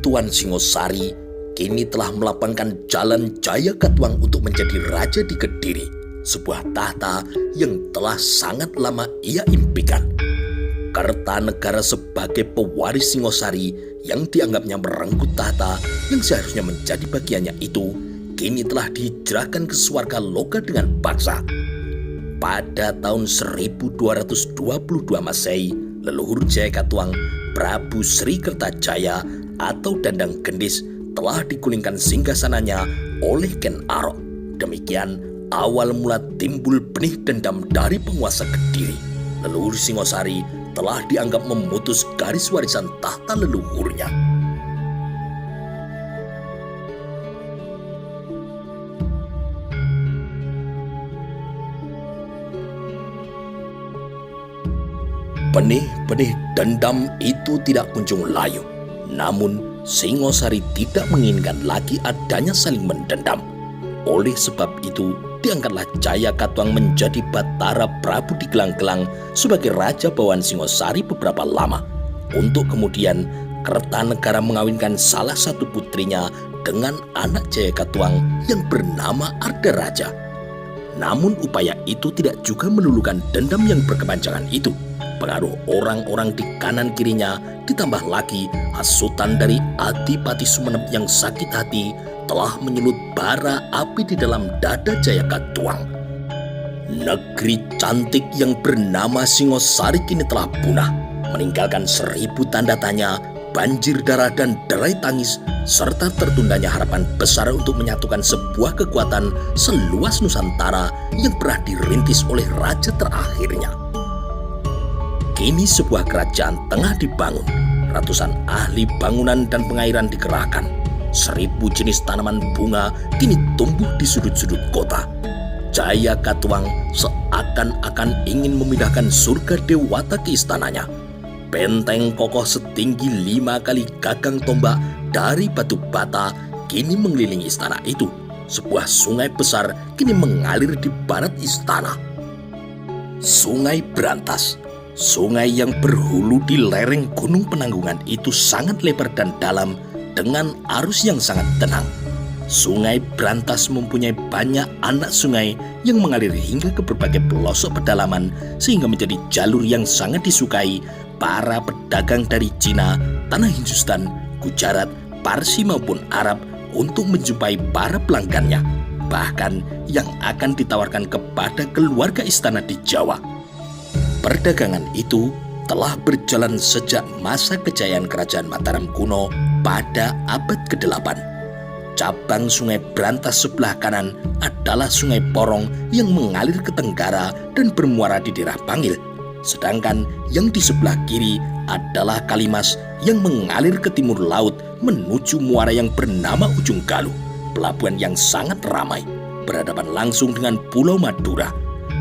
Tuan Singosari kini telah melapangkan jalan Jaya Katuang untuk menjadi raja di Kediri, sebuah tahta yang telah sangat lama ia impikan. Kertanegara sebagai pewaris Singosari yang dianggapnya merenggut tahta yang seharusnya menjadi bagiannya itu, kini telah dihijrahkan ke Swarga Loka dengan paksa. Pada tahun 1222 Masehi, leluhur Jaya Katuang, Prabu Sri Kertajaya atau Dandang Gendis, telah digulingkan singgasananya oleh Ken Arok. Demikian awal mula timbul benih dendam dari penguasa Kediri. Leluhur Singosari telah dianggap memutus garis warisan tahta leluhurnya. Benih-benih dendam itu tidak kunjung layu. Namun Singosari tidak menginginkan lagi adanya saling mendendam. Oleh sebab itu, diangkatlah Jaya Katuang menjadi Batara Prabu di Gelang-Gelang sebagai Raja Bawahan Singosari beberapa lama. Untuk kemudian Kertanegara mengawinkan salah satu putrinya dengan anak Jaya Katuang yang bernama Ardaraja. Namun upaya itu tidak juga meluluhkan dendam yang berkepanjangan itu. Pengaruh orang-orang di kanan kirinya ditambah lagi hasutan dari Adipati Sumenep yang sakit hati telah menyulut bara api di dalam dada Jaya Katuang. Negeri cantik yang bernama Singosari kini telah punah, meninggalkan 1000 tanda tanya, banjir darah dan derai tangis, serta tertundanya harapan besar untuk menyatukan sebuah kekuatan seluas Nusantara yang pernah dirintis oleh raja terakhirnya. Kini sebuah kerajaan tengah dibangun, ratusan ahli bangunan dan pengairan dikerahkan. 1000 jenis tanaman bunga kini tumbuh di sudut-sudut kota. Jaya Katuang seakan-akan ingin memindahkan surga dewata ke istananya. Benteng kokoh setinggi 5 kali gagang tombak dari batu bata kini mengelilingi istana itu. Sebuah sungai besar kini mengalir di barat istana. Sungai Brantas. Sungai yang berhulu di lereng Gunung Penanggungan itu sangat lebar dan dalam dengan arus yang sangat tenang. Sungai Brantas mempunyai banyak anak sungai yang mengalir hingga ke berbagai pelosok pedalaman sehingga menjadi jalur yang sangat disukai para pedagang dari Cina, tanah Hindustan, Gujarat, Parsi maupun Arab untuk menjumpai para pelanggannya, bahkan yang akan ditawarkan kepada keluarga istana di Jawa. Perdagangan itu telah berjalan sejak masa kejayaan Kerajaan Mataram kuno pada abad ke-8. Cabang Sungai Brantas sebelah kanan adalah Sungai Porong yang mengalir ke tenggara dan bermuara di daerah Bangil. Sedangkan yang di sebelah kiri adalah Kalimas yang mengalir ke timur laut menuju muara yang bernama Ujung Galuh, pelabuhan yang sangat ramai, berhadapan langsung dengan Pulau Madura.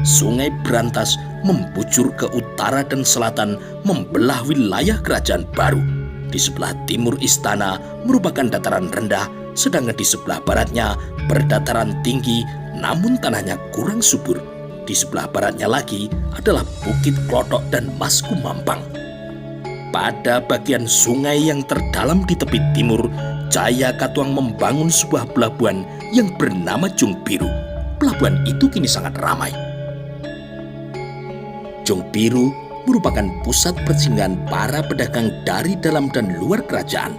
Sungai Brantas membujur ke utara dan selatan membelah wilayah kerajaan baru. Di sebelah timur istana merupakan dataran rendah, sedangkan di sebelah baratnya berdataran tinggi namun tanahnya kurang subur. Di sebelah baratnya lagi adalah Bukit Klotok dan Masku Mampang. Pada bagian sungai yang terdalam di tepi timur, Jaya Katuang membangun sebuah pelabuhan yang bernama Jung Biru. Pelabuhan itu kini sangat ramai. Jung Biru merupakan pusat persinggahan para pedagang dari dalam dan luar kerajaan.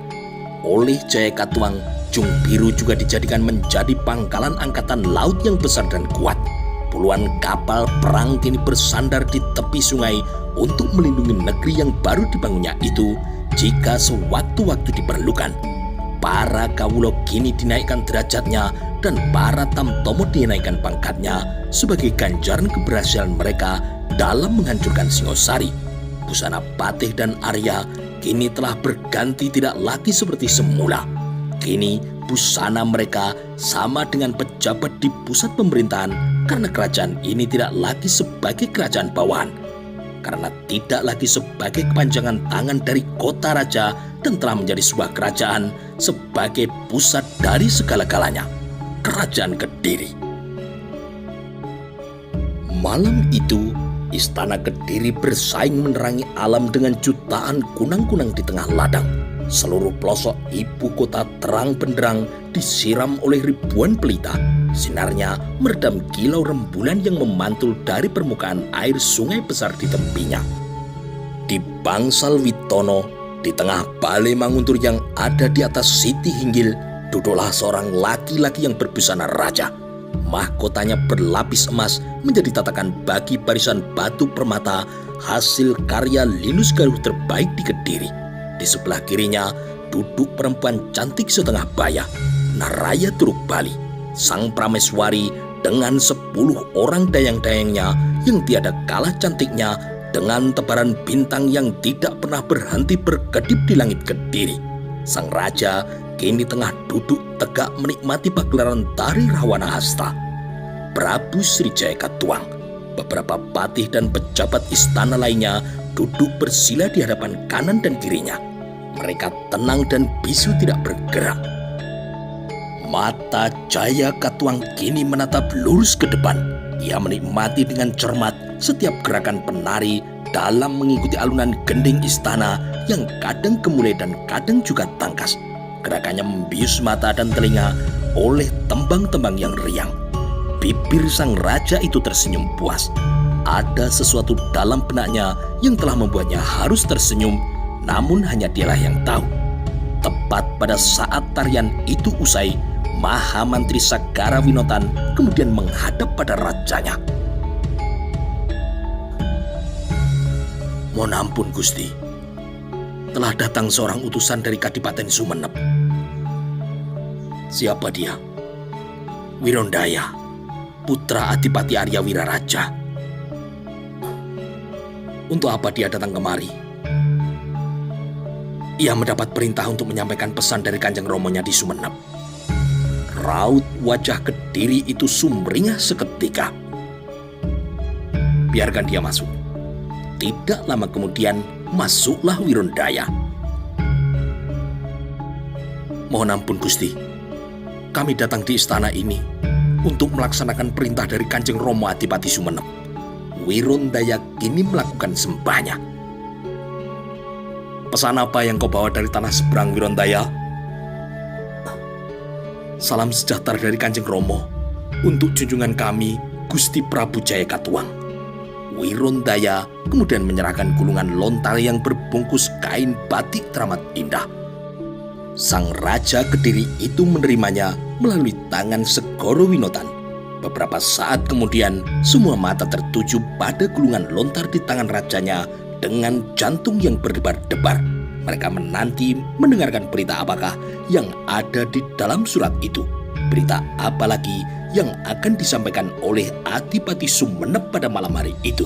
Oleh Jaya Katuang, Jung Biru juga dijadikan menjadi pangkalan angkatan laut yang besar dan kuat. Puluhan kapal perang kini bersandar di tepi sungai untuk melindungi negeri yang baru dibangunnya itu jika sewaktu-waktu diperlukan. Para kawulo kini dinaikkan derajatnya dan para tamtomo dinaikkan pangkatnya sebagai ganjaran keberhasilan mereka dalam menghancurkan Singosari. Busana Patih dan Arya kini telah berganti tidak lagi seperti semula. Kini busana mereka sama dengan pejabat di pusat pemerintahan karena kerajaan ini tidak lagi sebagai kerajaan bawahan, karena tidak lagi sebagai kepanjangan tangan dari kota raja dan telah menjadi sebuah kerajaan sebagai pusat dari segala-galanya, Kerajaan Kediri. Malam itu, Istana Kediri bersaing menerangi alam dengan jutaan kunang-kunang di tengah ladang. seluruh pelosok ibu kota terang benderang disiram oleh ribuan pelita. Sinarnya meredam kilau rembulan yang memantul dari permukaan air sungai besar di tepinya. Di bangsal Witono, di tengah balai Manguntur yang ada di atas Siti Hinggil, duduklah seorang laki-laki yang berbusana raja. Mahkotanya berlapis emas menjadi tatakan bagi barisan batu permata hasil karya Linus Galuh terbaik di Kediri. Di sebelah kirinya duduk perempuan cantik setengah baya, Naraya Turuk Bali, sang prameswari dengan 10 orang dayang-dayangnya yang tiada kalah cantiknya dengan tebaran bintang yang tidak pernah berhenti berkedip di langit Kediri. Sang raja kini tengah duduk tegak menikmati pagelaran tari Rahwana Hasta. Prabu Srijaya Katuang, beberapa patih dan pejabat istana lainnya duduk bersila di hadapan kanan dan kirinya. Mereka tenang dan bisu tidak bergerak. Mata Jaya Katuang kini menatap lurus ke depan. Ia menikmati dengan cermat setiap gerakan penari dalam mengikuti alunan gending istana yang kadang gemulai dan kadang juga tangkas. Gerakannya membius mata dan telinga oleh tembang-tembang yang riang. Bibir sang raja itu tersenyum puas. Ada sesuatu dalam benaknya yang telah membuatnya harus tersenyum, namun hanya dialah yang tahu. Tepat pada saat tarian itu usai, Mahamantri Sagara Winotan kemudian menghadap pada rajanya. Mohon ampun Gusti, telah datang seorang utusan dari Kadipaten Sumenep. Siapa dia? Wirondaya, putra Adipati Arya Wiraraja. Untuk apa dia datang kemari? Ia mendapat perintah untuk menyampaikan pesan dari Kanjeng Romonya di Sumenep. Raut wajah Kediri itu sumringah seketika. Biarkan dia masuk. Tidak lama kemudian masuklah Wirondaya. Mohon ampun Gusti, kami datang di istana ini untuk melaksanakan perintah dari Kanjeng Romo Adipati Sumenep. Wirondaya kini melakukan sembahnya. Pesan apa yang kau bawa dari tanah seberang, Wirondaya? Salam sejahtera dari Kanjeng Romo untuk junjungan kami Gusti Prabu Jaya Katuang. Wirondaya kemudian menyerahkan gulungan lontar yang berbungkus kain batik teramat indah. Sang Raja Kediri itu menerimanya melalui tangan Segoro Winotan. Beberapa saat kemudian semua mata tertuju pada gulungan lontar di tangan rajanya dengan jantung yang berdebar-debar. Mereka menanti mendengarkan berita apakah yang ada di dalam surat itu. Berita apa lagi yang akan disampaikan oleh Adipati Sumenep pada malam hari itu.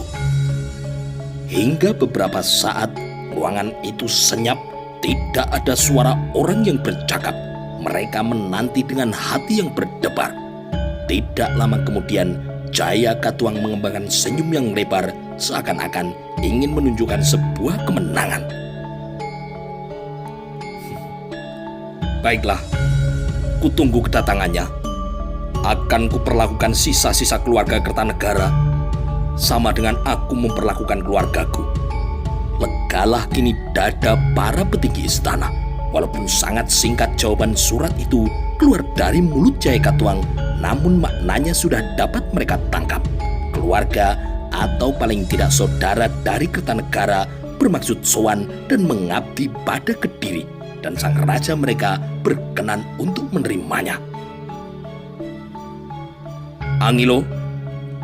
Hingga beberapa saat ruangan itu senyap, tidak ada suara orang yang bercakap. Mereka menanti dengan hati yang berdebar. Tidak lama kemudian Jaya Katuang mengembangkan senyum yang lebar seakan-akan ingin menunjukkan sebuah kemenangan. Baiklah, kutunggu kedatangannya. Akan kuperlakukan sisa-sisa keluarga Kertanegara sama dengan aku memperlakukan keluargaku. Legalah kini dada para petinggi istana. Walaupun sangat singkat jawaban surat itu keluar dari mulut Jaya Katuang, namun maknanya sudah dapat mereka tangkap. Keluarga atau paling tidak saudara dari Kertanegara bermaksud sowan dan mengabdi pada Kediri, dan sang raja mereka berkenan untuk menerimanya. Angilo,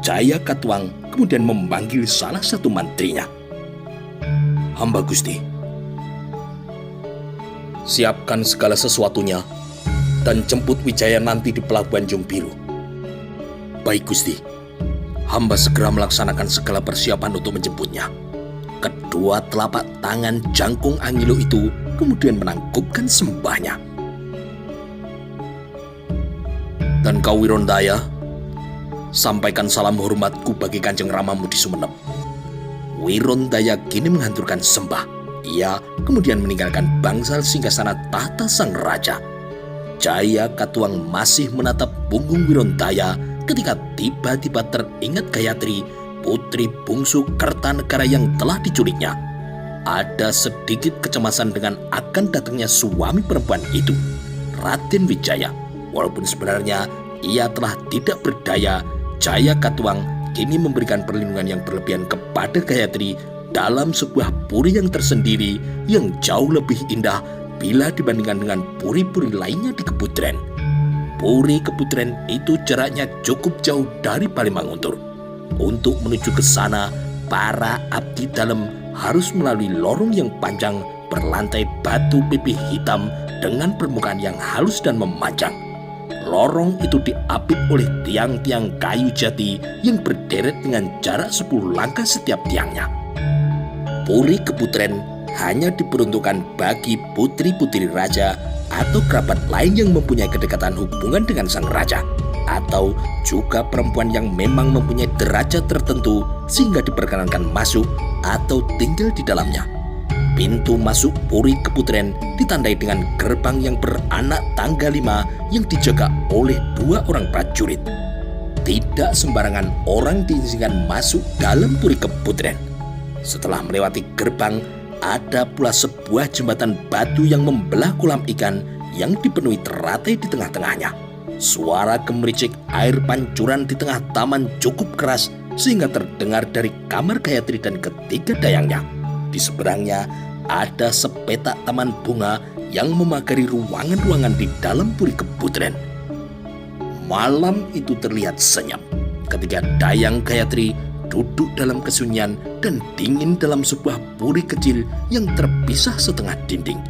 Jaya Katuang kemudian memanggil salah satu mantrinya. Hamba Gusti, siapkan segala sesuatunya dan jemput Wijaya nanti di pelabuhan Jumbiru. Baik Gusti, hamba segera melaksanakan segala persiapan untuk menjemputnya. Kedua telapak tangan jangkung Angilo itu kemudian menangkupkan sembahnya. Dan kau Wirondaya, sampaikan salam hormatku bagi Kanjeng Ramamu di Sumenep. Wirondaya kini menghancurkan sembah. Ia kemudian meninggalkan bangsal singgasana tahta sang raja. Jaya Katuang masih menatap punggung Wirondaya ketika tiba-tiba teringat Gayatri, putri bungsu Kertanegara yang telah diculiknya. ada sedikit kecemasan dengan akan datangnya suami perempuan itu, Raden Wijaya. Walaupun sebenarnya ia telah tidak berdaya, Jaya Katuang kini memberikan perlindungan yang berlebihan kepada Gayatri dalam sebuah puri yang tersendiri yang jauh lebih indah bila dibandingkan dengan puri-puri lainnya di Keputren. Puri Keputren itu jaraknya cukup jauh dari Palimanguntur. Untuk menuju ke sana, para abdi dalam harus melalui lorong yang panjang berlantai batu pipih hitam dengan permukaan yang halus dan memanjang. Lorong itu diapit oleh tiang-tiang kayu jati yang berderet dengan jarak 10 langkah setiap tiangnya. Puri Keputren hanya diperuntukkan bagi putri-putri raja atau kerabat lain yang mempunyai kedekatan hubungan dengan sang raja, atau juga perempuan yang memang mempunyai derajat tertentu sehingga diperkenankan masuk atau tinggal di dalamnya. Pintu masuk Puri Keputren ditandai dengan gerbang yang beranak tangga 5 yang dijaga oleh 2 orang prajurit. Tidak sembarangan orang diizinkan masuk dalam Puri Keputren. Setelah melewati gerbang, ada pula sebuah jembatan batu yang membelah kolam ikan yang dipenuhi teratai di tengah-tengahnya. Suara gemericik air pancuran di tengah taman cukup keras sehingga terdengar dari kamar Gayatri dan ketiga dayangnya. Di seberangnya ada sepetak taman bunga yang memagari ruangan-ruangan di dalam Puri Keputren. Malam itu terlihat senyap ketika dayang Gayatri duduk dalam kesunyian dan dingin dalam sebuah puri kecil yang terpisah setengah dinding.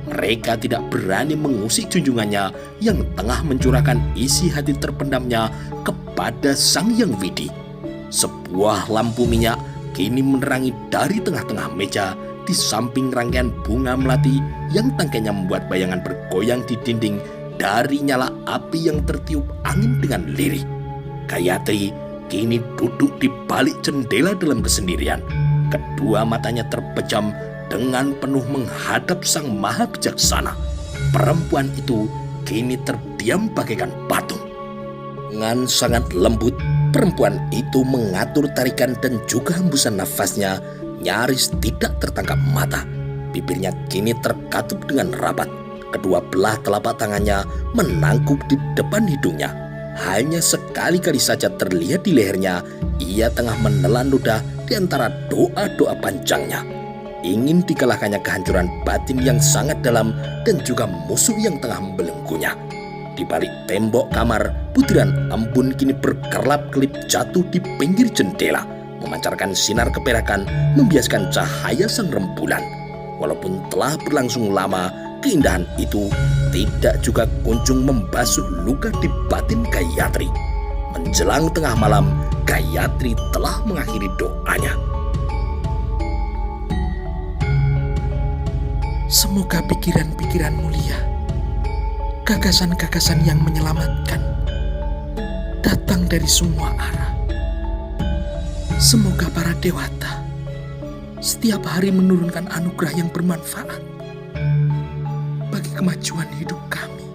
Mereka tidak berani mengusik junjungannya yang tengah mencurahkan isi hati terpendamnya kepada Sang Hyang Widi. Sebuah lampu minyak kini menerangi dari tengah-tengah meja di samping rangkaian bunga melati yang tangkainya membuat bayangan bergoyang di dinding dari nyala api yang tertiup angin dengan lirih. Gayatri kini duduk di balik jendela dalam kesendirian. Kedua matanya terpejam dengan penuh menghadap Sang Maha Bijaksana. Perempuan itu kini terdiam bagaikan patung. Dengan sangat lembut, perempuan itu mengatur tarikan dan juga hembusan nafasnya nyaris tidak tertangkap mata. Bibirnya kini terkatup dengan rapat. Kedua belah telapak tangannya menangkuk di depan hidungnya. Hanya sekali-kali saja terlihat di lehernya, ia tengah menelan ludah di antara doa-doa panjangnya. Ingin dikalahkannya kehancuran batin yang sangat dalam dan juga musuh yang tengah membelenggunya. Di balik tembok kamar, butiran embun kini berkelap-kelip jatuh di pinggir jendela, memancarkan sinar keperakan, membiaskan cahaya sang rembulan. Walaupun telah berlangsung lama, keindahan itu tidak juga kunjung membasuh luka di batin Gayatri. Menjelang tengah malam, Gayatri telah mengakhiri doanya. Semoga pikiran-pikiran mulia, gagasan-gagasan yang menyelamatkan, datang dari semua arah. Semoga para dewata setiap hari menurunkan anugerah yang bermanfaat bagi kemajuan hidup kami.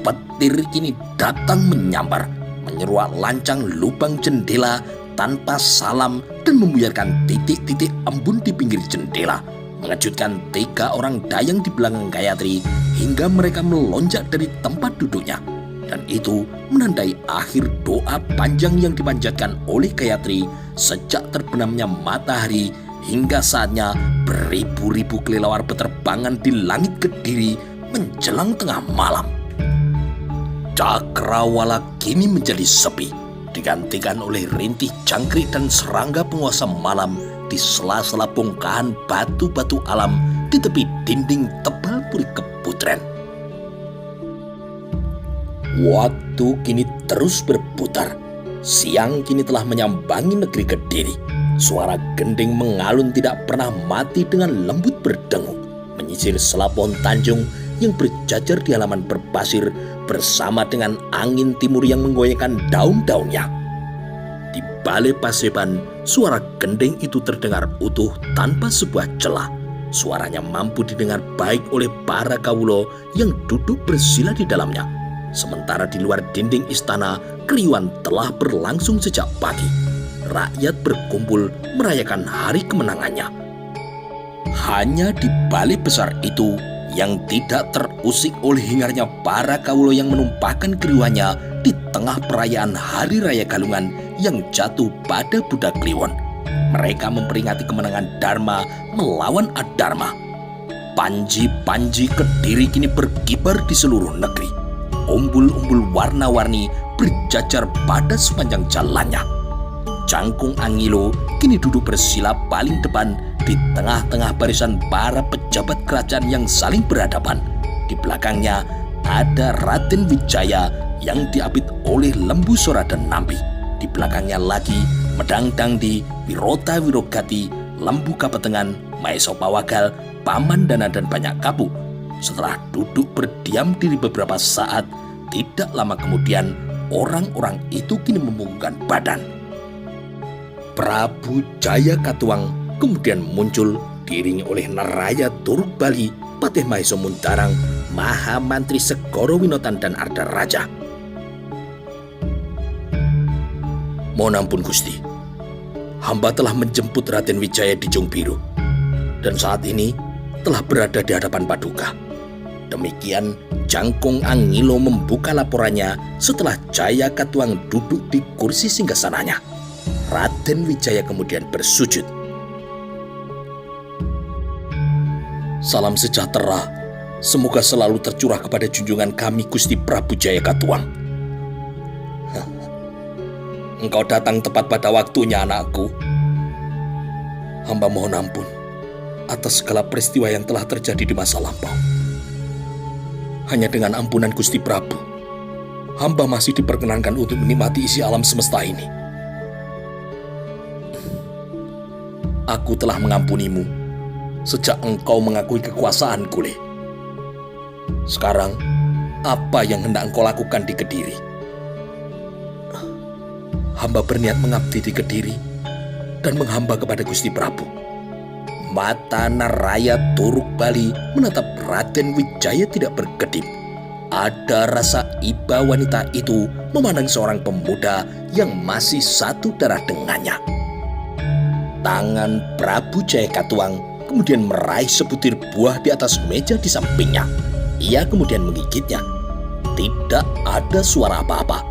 Petir kini datang menyambar, menyeruak lancang lubang jendela tanpa salam dan membuyarkan titik-titik embun di pinggir jendela, mengejutkan 3 orang dayang di belakang Gayatri hingga mereka melonjak dari tempat duduknya. Dan itu menandai akhir doa panjang yang dipanjatkan oleh Gayatri sejak terbenamnya matahari hingga saatnya beribu-ribu kelelawar berterbangan di langit Kediri menjelang tengah malam. Cakrawala kini menjadi sepi, digantikan oleh rintih jangkrik dan serangga penguasa malam di sela-sela bongkahan batu-batu alam di tepi dinding tebal Puri Keputren. Waktu kini terus berputar. Siang kini telah menyambangi negeri Kediri. Suara gending mengalun tidak pernah mati dengan lembut berdengung, menyisir selapon Tanjung yang berjajar di halaman berpasir bersama dengan angin timur yang menggoyangkan daun-daunnya. Di Balai Paseban, suara gending itu terdengar utuh tanpa sebuah celah. Suaranya mampu didengar baik oleh para kawulo yang duduk bersila di dalamnya. Sementara di luar dinding istana, keriuhan telah berlangsung sejak pagi. Rakyat berkumpul merayakan hari kemenangannya. Hanya di balai besar itu yang tidak terusik oleh hingarnya para kawula yang menumpahkan keriuhannya di tengah perayaan Hari Raya Galungan yang jatuh pada Budak Kliwon. Mereka memperingati kemenangan Dharma melawan Adharma. Panji-panji Kediri kini berkibar di seluruh negeri. Umbul-umbul warna-warni berjajar pada sepanjang jalannya. Jangkung Angilo kini duduk bersila paling depan di tengah-tengah barisan para pejabat kerajaan yang saling berhadapan. Di belakangnya ada Raden Wijaya yang diapit oleh Lembu Sora dan Nampi. Di belakangnya lagi Medang Dangdi, Wirota Wirogati, Lembu Kapetengan, Maeso Pawagal, Paman Dana dan banyak kapu. Setelah duduk berdiam diri beberapa saat, tidak lama kemudian orang-orang itu kini membungkukkan badan. Prabu Jaya Katuang kemudian muncul diiringi oleh Naraya Turuk Bali, Patih Maheso Mundarang, Maha Mantri Segoro Winotan dan Arda Raja. Mohon ampun Gusti, hamba telah menjemput Raden Wijaya di Jongbiru dan saat ini telah berada di hadapan Paduka. Demikian Jangkung Angilo membuka laporannya setelah Jaya Katuang duduk di kursi singgasananya. Raden Wijaya kemudian bersujud. Salam sejahtera, semoga selalu tercurah kepada junjungan kami Gusti Prabu Jaya Katuang. Engkau datang tepat pada waktunya, anakku. Hamba mohon ampun atas segala peristiwa yang telah terjadi di masa lampau. Hanya dengan ampunan Gusti Prabu, hamba masih diperkenankan untuk menikmati isi alam semesta ini. Aku telah mengampunimu sejak engkau mengakui kekuasaanku, Le. Sekarang, apa yang hendak engkau lakukan di Kediri? Hamba berniat mengabdi di Kediri dan menghamba kepada Gusti Prabu. Mata Naraya Turuk Bali menatap Raden Wijaya tidak berkedip. Ada rasa iba wanita itu memandang seorang pemuda yang masih satu darah dengannya. Tangan Prabu Jaya Katuang kemudian meraih sebutir buah di atas meja di sampingnya. Ia kemudian menggigitnya. Tidak ada suara apa-apa.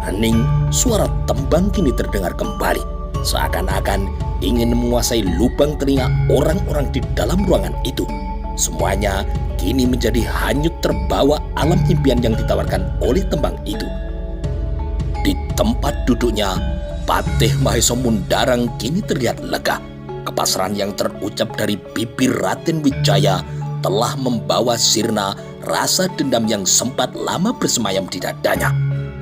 Hening, suara tembang kini terdengar kembali. Seakan-akan ingin menguasai lubang telinga orang-orang di dalam ruangan itu. Semuanya kini menjadi hanyut terbawa alam impian yang ditawarkan oleh tembang itu. Di tempat duduknya, Patih Maheso Mundarang kini terlihat lega. Kepasrahan yang terucap dari bibir Raden Wijaya telah membawa sirna rasa dendam yang sempat lama bersemayam di dadanya.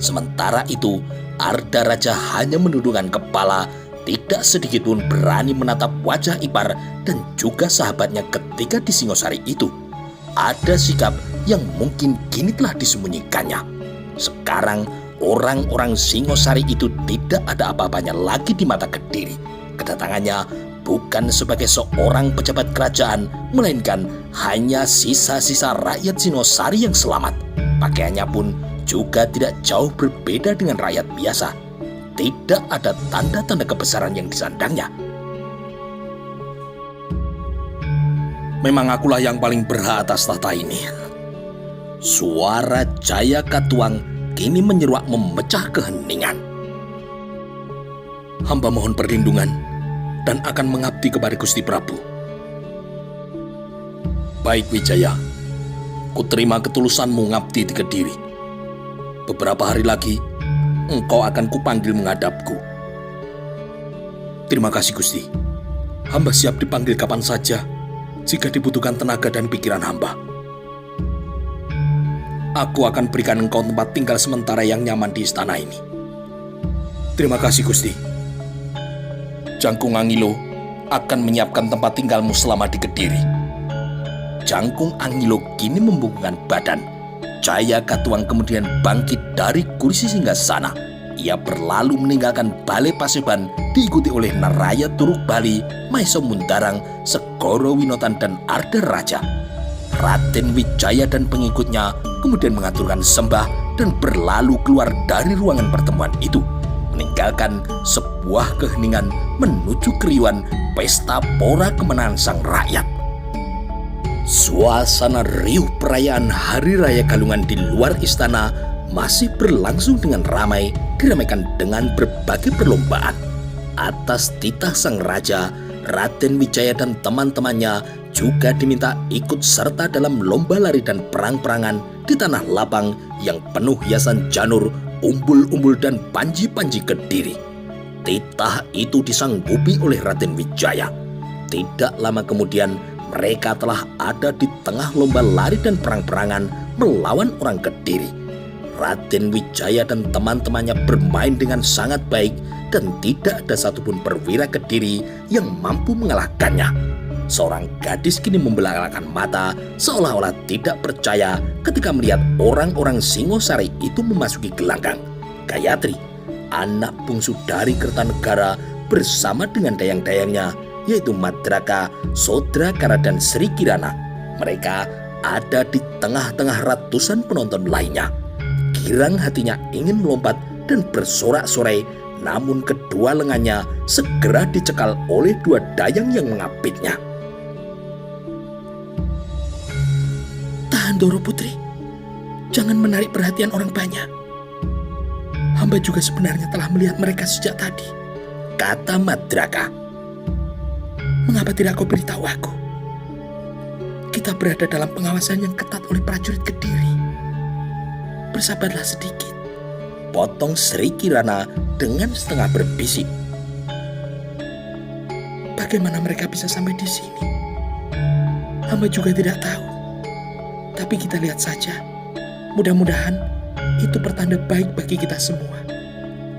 Sementara itu, Arda Raja hanya menundukkan kepala, tidak sedikit pun berani menatap wajah ipar dan juga sahabatnya ketika di Singosari itu. Ada sikap yang mungkin kini telah disembunyikannya. Sekarang, orang-orang Singosari itu tidak ada apa-apanya lagi di mata Kediri. Kedatangannya bukan sebagai seorang pejabat kerajaan, melainkan hanya sisa-sisa rakyat Singosari yang selamat. Pakaiannya pun juga tidak jauh berbeda dengan rakyat biasa. Tidak ada tanda-tanda kebesaran yang disandangnya. Memang akulah yang paling berhak atas tahta ini. Suara Jaya Katuang kini menyeruak memecah keheningan. Hamba mohon perlindungan dan akan mengabdi kepada Gusti Prabu. Baik Wijaya, kuterima ketulusanmu ngabdi di Kediri. Beberapa hari lagi, engkau akan kupanggil menghadapku. Terima kasih Gusti. Hamba siap dipanggil kapan saja jika dibutuhkan tenaga dan pikiran hamba. Aku akan berikan engkau tempat tinggal sementara yang nyaman di istana ini. Terima kasih Gusti. Jangkung Angilo akan menyiapkan tempat tinggalmu selama di Kediri. Jangkung Angilo kini membungkukkan badan. Jaya Katuang kemudian bangkit dari kursi singgasana. Ia berlalu meninggalkan Balai Paseban diikuti oleh Naraya Turuk Bali, Maheso Mundarang, Segoro Winotan dan Arda Raja. Raden Wijaya dan pengikutnya kemudian mengaturkan sembah dan berlalu keluar dari ruangan pertemuan itu, meninggalkan sebuah keheningan menuju keriuhan pesta pora kemenangan sang rakyat. Suasana riuh perayaan Hari Raya Galungan di luar istana masih berlangsung dengan ramai, diramaikan dengan berbagai perlombaan. Atas titah sang raja, Raden Wijaya dan teman-temannya juga diminta ikut serta dalam lomba lari dan perang-perangan di tanah lapang yang penuh hiasan janur, umbul-umbul dan panji-panji Kediri. Titah itu disanggupi oleh Raden Wijaya. Tidak lama kemudian mereka telah ada di tengah lomba lari dan perang-perangan melawan orang Kediri. Raden Wijaya dan teman-temannya bermain dengan sangat baik dan tidak ada satupun perwira Kediri yang mampu mengalahkannya. Seorang gadis kini membelalakan mata seolah-olah tidak percaya ketika melihat orang-orang Singosari itu memasuki gelanggang. Gayatri, anak bungsu dari Kertanegara, bersama dengan dayang-dayangnya yaitu Madraka, Sodrakara dan Sri Kirana. Mereka ada di tengah-tengah ratusan penonton lainnya. Girang hatinya ingin melompat dan bersorak-sorai, namun kedua lengannya segera dicekal oleh dua dayang yang mengapitnya. Tahan Doro Putri, jangan menarik perhatian orang banyak. Hamba juga sebenarnya telah melihat mereka sejak tadi, kata Madraka. Mengapa tidak kau beritahu aku? Kita berada dalam pengawasan yang ketat oleh prajurit Kediri. Bersabarlah sedikit, potong Sri Kirana dengan setengah berbisik. Bagaimana mereka bisa sampai di sini? Hamba juga tidak tahu. Tapi kita lihat saja. Mudah-mudahan itu pertanda baik bagi kita semua.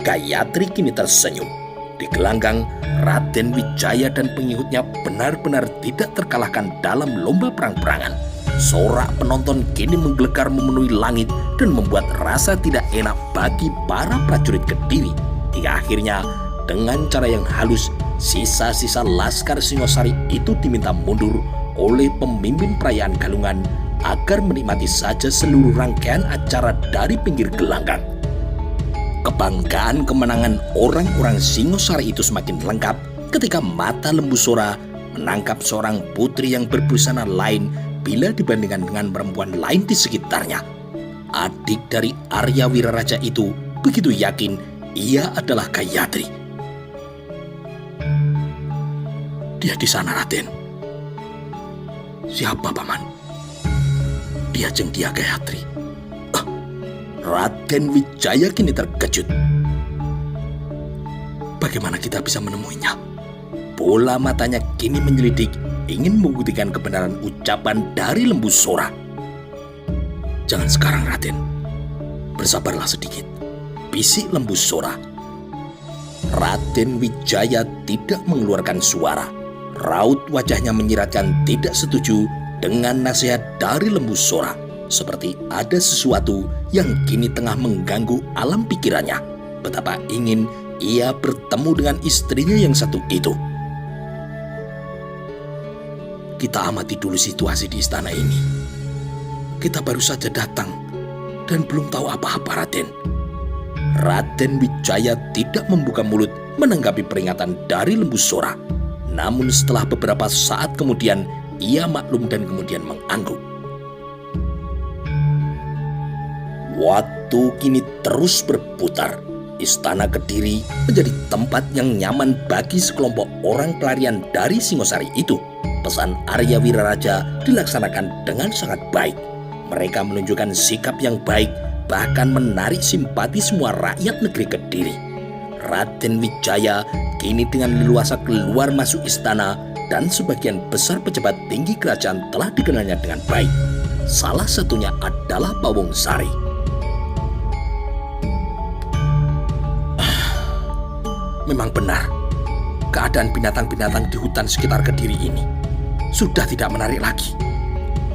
Gayatri kini tersenyum. Di gelanggang, Raden Wijaya dan pengikutnya benar-benar tidak terkalahkan dalam lomba perang-perangan. Sorak penonton kini menggelegar memenuhi langit dan membuat rasa tidak enak bagi para prajurit Kediri. Hingga akhirnya dengan cara yang halus, sisa-sisa laskar Singosari itu diminta mundur oleh pemimpin perayaan Galungan agar menikmati saja seluruh rangkaian acara dari pinggir gelanggang. Kebanggaan kemenangan orang-orang Singosari itu semakin lengkap ketika mata Lembu Sora menangkap seorang putri yang berbusana lain bila dibandingkan dengan perempuan lain di sekitarnya. Adik dari Arya Wiraraja itu begitu yakin ia adalah Gayatri. Dia di sana, Raden. Siapa, Paman? Dia Jengdia Gayatri. Raden Wijaya kini terkejut. Bagaimana kita bisa menemuinya? Bola matanya kini menyelidik, ingin membuktikan kebenaran ucapan dari Lembu Sora. Jangan sekarang, Raden. Bersabarlah sedikit, bisik Lembu Sora. Raden Wijaya tidak mengeluarkan suara. Raut wajahnya menyiratkan tidak setuju dengan nasihat dari Lembu Sora. Seperti ada sesuatu yang kini tengah mengganggu alam pikirannya. Betapa ingin ia bertemu dengan istrinya yang satu itu. Kita amati dulu situasi di istana ini. Kita baru saja datang dan belum tahu apa-apa, Raden. Raden Wijaya tidak membuka mulut menanggapi peringatan dari Lembu Sora. Namun setelah beberapa saat kemudian ia maklum dan kemudian mengangguk. Waktu kini terus berputar. Istana Kediri menjadi tempat yang nyaman bagi sekelompok orang pelarian dari Singosari itu. Pesan Arya Wiraraja dilaksanakan dengan sangat baik. Mereka menunjukkan sikap yang baik, bahkan menarik simpati semua rakyat negeri Kediri. Raden Wijaya kini dengan leluasa keluar masuk istana dan sebagian besar pejabat tinggi kerajaan telah dikenalnya dengan baik. Salah satunya adalah Pawong Sari. Memang benar, keadaan binatang-binatang di hutan sekitar Kediri ini sudah tidak menarik lagi.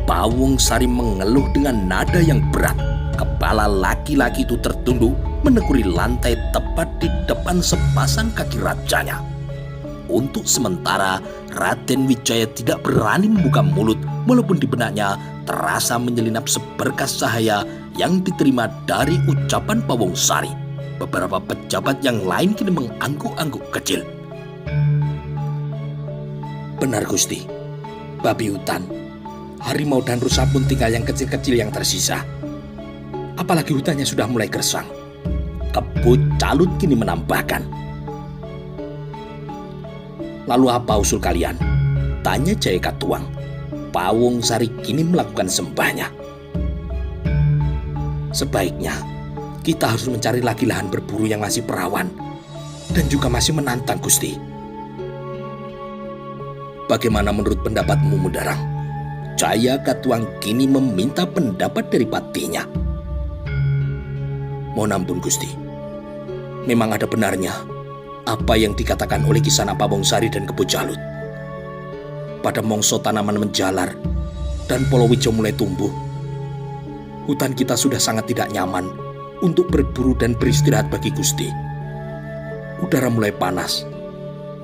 Pawong Sari mengeluh dengan nada yang berat. Kepala laki-laki itu tertunduk menekuni lantai tepat di depan sepasang kaki rajanya. Untuk sementara, Raden Wijaya tidak berani membuka mulut walaupun di benaknya terasa menyelinap seberkas cahaya yang diterima dari ucapan Pawong Sari. Beberapa pejabat yang lain kini mengangguk-angguk kecil. Benar, Gusti. Babi hutan Harimau dan rusa pun tinggal yang kecil-kecil yang tersisa. Apalagi hutannya sudah mulai gersang. Kebo Calut kini menambahkan. Lalu apa usul kalian? Tanya Jaya Katuang. Pawong Sari kini melakukan sembahnya. Sebaiknya kita harus mencari lagi lahan berburu yang masih perawan dan juga masih menantang, Gusti. Bagaimana menurut pendapatmu, Mundarang? Jaya Katuang kini meminta pendapat dari patinya. Mohon ampun, Gusti. Memang ada benarnya apa yang dikatakan oleh Kisana Pawong Sari dan Kebo Calut. Pada mongso tanaman menjalar dan Polowijo mulai tumbuh, hutan kita sudah sangat tidak nyaman untuk berburu dan beristirahat bagi Gusti. Udara mulai panas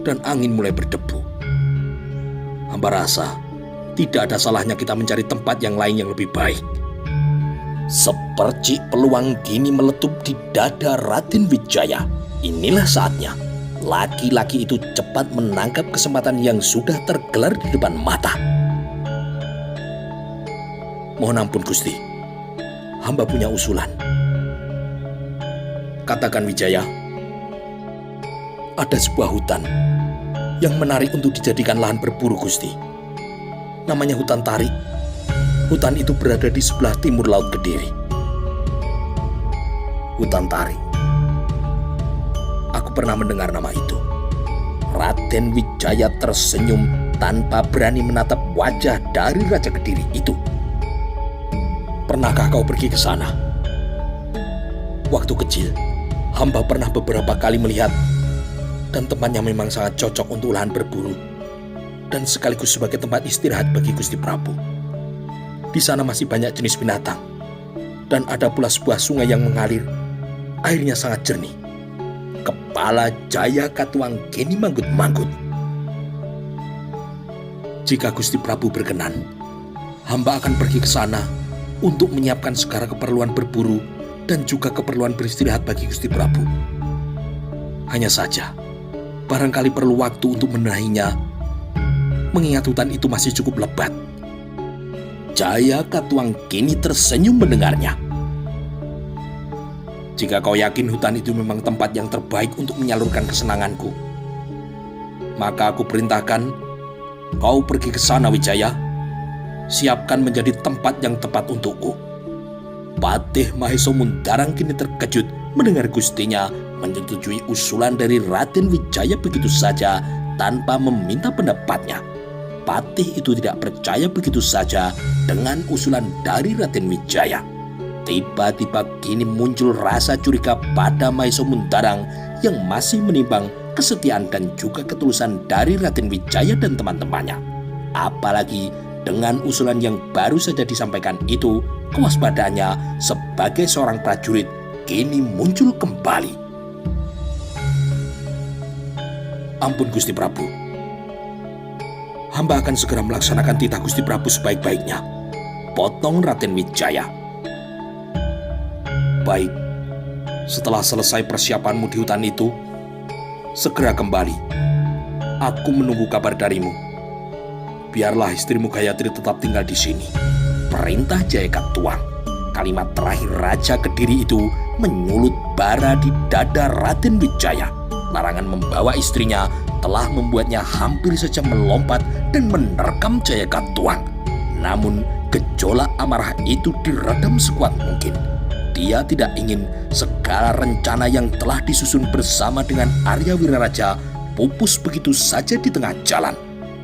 dan angin mulai berdebu. Hamba rasa tidak ada salahnya kita mencari tempat yang lain yang lebih baik. Sepercik peluang kini meletup di dada Raden Wijaya. Inilah saatnya laki-laki itu cepat menangkap kesempatan yang sudah tergelar di depan mata. Mohon ampun, Gusti. Hamba punya usulan. Katakan, Wijaya. Ada sebuah hutan yang menarik untuk dijadikan lahan berburu, Gusti. Namanya Hutan Tarik. Hutan itu berada di sebelah timur Laut Kediri. Hutan Tarik. Aku pernah mendengar nama itu. Raden Wijaya tersenyum tanpa berani menatap wajah dari Raja Kediri itu. Pernahkah kau pergi ke sana? Waktu kecil, hamba pernah beberapa kali melihat, dan tempatnya memang sangat cocok untuk lahan berburu dan sekaligus sebagai tempat istirahat bagi Gusti Prabu. Di sana masih banyak jenis binatang, dan ada pula sebuah sungai yang mengalir. Airnya sangat jernih. Kepala Jaya Katuang kini manggut-manggut. Jika Gusti Prabu berkenan, hamba akan pergi ke sana untuk menyiapkan segala keperluan berburu dan juga keperluan beristirahat bagi Gusti Prabu. Hanya saja, barangkali perlu waktu untuk menenahinya, mengingat hutan itu masih cukup lebat. Jaya Katuang kini tersenyum mendengarnya. Jika kau yakin hutan itu memang tempat yang terbaik untuk menyalurkan kesenanganku, maka aku perintahkan kau pergi ke sana, Wijaya. Siapkan menjadi tempat yang tepat untukku. Patih Maheso Mundarang kini terkejut mendengar gustinya menyetujui usulan dari Raden Wijaya begitu saja tanpa meminta pendapatnya. Patih itu tidak percaya begitu saja dengan usulan dari Raden Wijaya. Tiba-tiba kini muncul rasa curiga pada Maheso Mundarang yang masih menimbang kesetiaan dan juga ketulusan dari Raden Wijaya dan teman-temannya. Apalagi dengan usulan yang baru saja disampaikan itu, kewaspadaannya sebagai seorang prajurit kini muncul kembali. Ampun Gusti Prabu. Hamba akan segera melaksanakan titah Gusti Prabu sebaik-baiknya. Potong Raden Wijaya. Baik, setelah selesai persiapanmu di hutan itu, segera kembali. Aku menunggu kabar darimu. Biarlah istrimu Gayatri tetap tinggal di sini. Perintah Jaya Katuang. Kalimat terakhir Raja Kediri itu menyulut bara di dada Raden Wijaya. Larangan membawa istrinya telah membuatnya hampir saja melompat dan menerkam Jaya Katuang. Namun gejolak amarah itu diredam sekuat mungkin. Dia tidak ingin segala rencana yang telah disusun bersama dengan Arya Wiraraja pupus begitu saja di tengah jalan.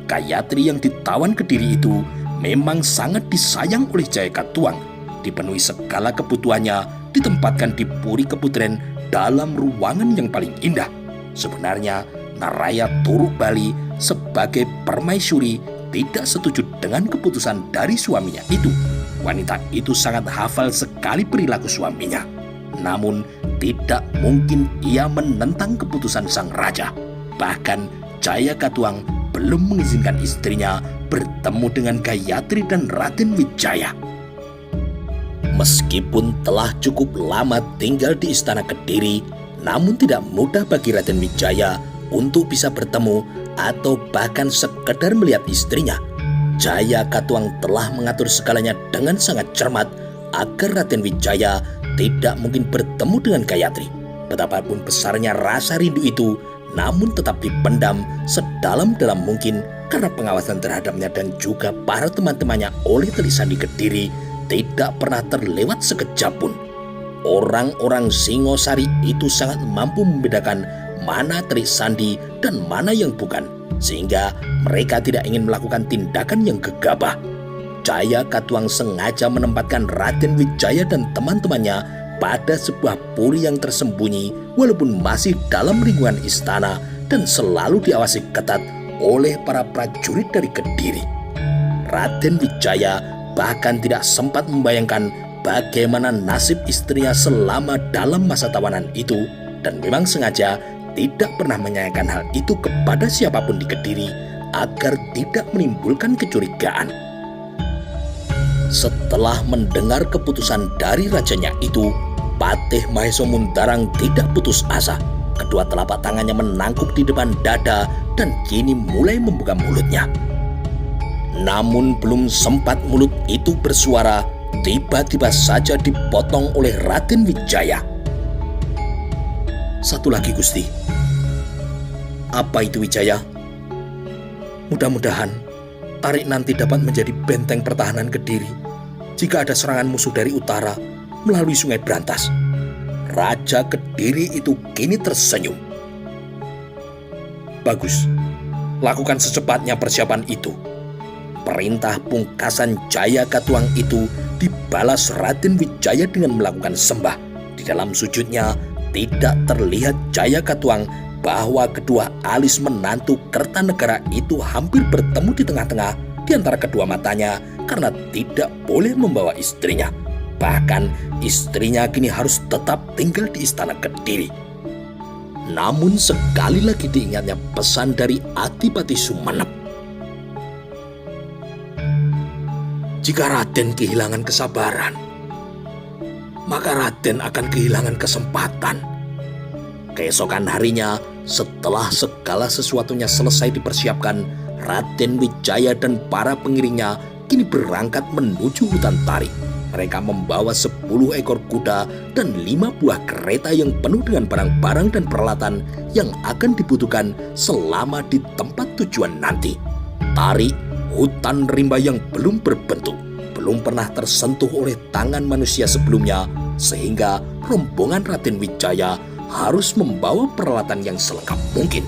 Gayatri yang ditawan Kediri itu memang sangat disayang oleh Jaya Katuang. Dipenuhi segala kebutuhannya, ditempatkan di Puri Keputren dalam ruangan yang paling indah. Sebenarnya Naraya Turuk Bali sebagai permaisuri tidak setuju dengan keputusan dari suaminya itu. Wanita itu sangat hafal sekali perilaku suaminya. Namun tidak mungkin ia menentang keputusan sang raja. Bahkan Jaya Katuang belum mengizinkan istrinya bertemu dengan Gayatri dan Raden Wijaya. Meskipun telah cukup lama tinggal di Istana Kediri, namun tidak mudah bagi Raden Wijaya untuk bisa bertemu atau bahkan sekedar melihat istrinya. Jaya Katuang telah mengatur segalanya dengan sangat cermat agar Raden Wijaya tidak mungkin bertemu dengan Gayatri. Betapapun besarnya rasa rindu itu, namun tetap dipendam sedalam-dalam mungkin karena pengawasan terhadapnya dan juga para teman-temannya oleh Telik Sandi Kediri tidak pernah terlewat sekejap pun. Orang-orang Singosari itu sangat mampu membedakan mana Telik Sandi dan mana yang bukan, sehingga mereka tidak ingin melakukan tindakan yang gegabah. Jaya Katuang sengaja menempatkan Raden Wijaya dan teman-temannya pada sebuah puri yang tersembunyi walaupun masih dalam lingkungan istana dan selalu diawasi ketat oleh para prajurit dari Kediri. Raden Wijaya bahkan tidak sempat membayangkan bagaimana nasib istrinya selama dalam masa tawanan itu, dan memang sengaja tidak pernah menanyakan hal itu kepada siapapun di Kediri agar tidak menimbulkan kecurigaan. Setelah mendengar keputusan dari rajanya itu, Patih Mahesa Mundarang tidak putus asa. Kedua telapak tangannya menangkuk di depan dada dan kini mulai membuka mulutnya. Namun belum sempat mulut itu bersuara, tiba-tiba saja dipotong oleh Raden Wijaya. "Satu lagi, Gusti." "Apa itu, Wijaya?" "Mudah-mudahan Tarik nanti dapat menjadi benteng pertahanan Kediri jika ada serangan musuh dari utara melalui Sungai Brantas." Raja Kediri itu kini tersenyum. "Bagus, lakukan secepatnya persiapan itu." Perintah pungkasan Jaya Katuang itu dibalas Raden Wijaya dengan melakukan sembah. Di dalam sujudnya tidak terlihat Jaya Katuang bahwa kedua alis menantu Kertanegara itu hampir bertemu di tengah-tengah di antara kedua matanya karena tidak boleh membawa istrinya. Bahkan istrinya kini harus tetap tinggal di istana Kediri. Namun sekali lagi diingatnya pesan dari Adipati Sumenep. Jika Raden kehilangan kesabaran, maka Raden akan kehilangan kesempatan. Keesokan harinya, setelah segala sesuatunya selesai dipersiapkan, Raden Wijaya dan para pengiringnya kini berangkat menuju hutan Tarik. Mereka membawa 10 ekor kuda dan 5 buah kereta yang penuh dengan barang-barang dan peralatan yang akan dibutuhkan selama di tempat tujuan nanti. Tarik, hutan rimba yang belum berbentuk, belum pernah tersentuh oleh tangan manusia sebelumnya, sehingga rombongan Raden Wijaya harus membawa peralatan yang selengkap mungkin.